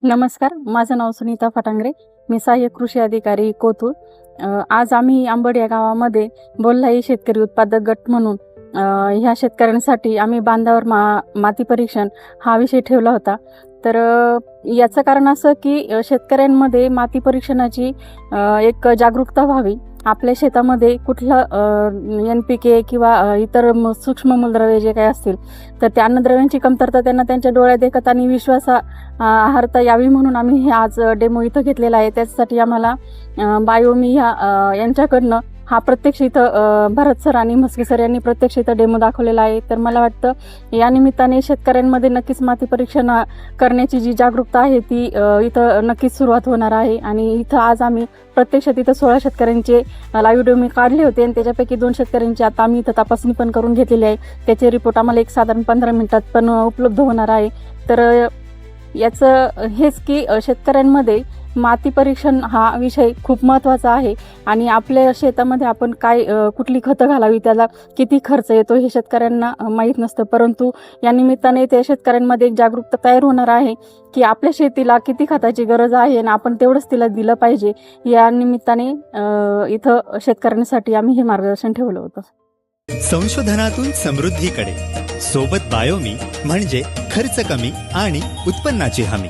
नमस्कार, माझं नाव सुनीता फटांगरे. मी सहाय्यक कृषी अधिकारी कोथरूड. आज आम्ही आंबड या गावामध्ये बोल्हाई शेतकरी उत्पादक गट म्हणून ह्या शेतकऱ्यांसाठी आम्ही बांधावर माती परीक्षण हा विषय ठेवला होता. तर याचं कारण असं की शेतकऱ्यांमध्ये माती परीक्षणाची एक जागरूकता व्हावी. आपल्या शेतामध्ये कुठलं NPK किंवा इतर सूक्ष्म मूलद्रव्ये जे काही असतील तर त्या अन्नद्रव्यांची कमतरता त्यांना त्यांच्या डोळ्यात देखत आणि आहारता यावी म्हणून आम्ही हे आज डेमो इथं घेतलेला आहे. त्यासाठी आम्हाला बायोमी यांच्याकडनं हा प्रत्यक्ष इथं भरत सर आणि म्हस्के सर यांनी प्रत्यक्ष इथं डेमो दाखवलेला आहे. तर मला वाटतं या निमित्ताने शेतकऱ्यांमध्ये नक्कीच माती परीक्षण करण्याची जी जागरूकता आहे ती इथं नक्कीच सुरुवात होणार आहे. आणि इथं आज आम्ही प्रत्यक्षात इथं 16 शेतकऱ्यांचे लाईव्ह डेमो काढले होते आणि त्याच्यापैकी 2 शेतकऱ्यांची आता आम्ही इथं तपासणी पण करून घेतलेली आहे. त्याचे रिपोर्ट आम्हाला एक साधारण 15 मिनिटात पण उपलब्ध होणार आहे. तर याचं हेच की शेतकऱ्यांमध्ये माती परीक्षण हा विषय खूप महत्त्वाचा आहे आणि आपल्या शेतामध्ये आपण कुठली खतं घालावी, त्याला किती खर्च येतो हे शेतकऱ्यांना माहीत नसतं. परंतु या निमित्ताने त्या शेतकऱ्यांमध्ये एक जागरूकता तयार होणार आहे की आपल्या शेतीला किती खताची गरज आहे आणि आपण तेवढंच तिला दिलं पाहिजे. या निमित्ताने इथं शेतकऱ्यांसाठी आम्ही हे मार्गदर्शन ठेवलं होतं. संशोधनातून समृद्धीकडे सोबत बायोमी म्हणजे खर्च कमी आणि उत्पन्नाची हमी.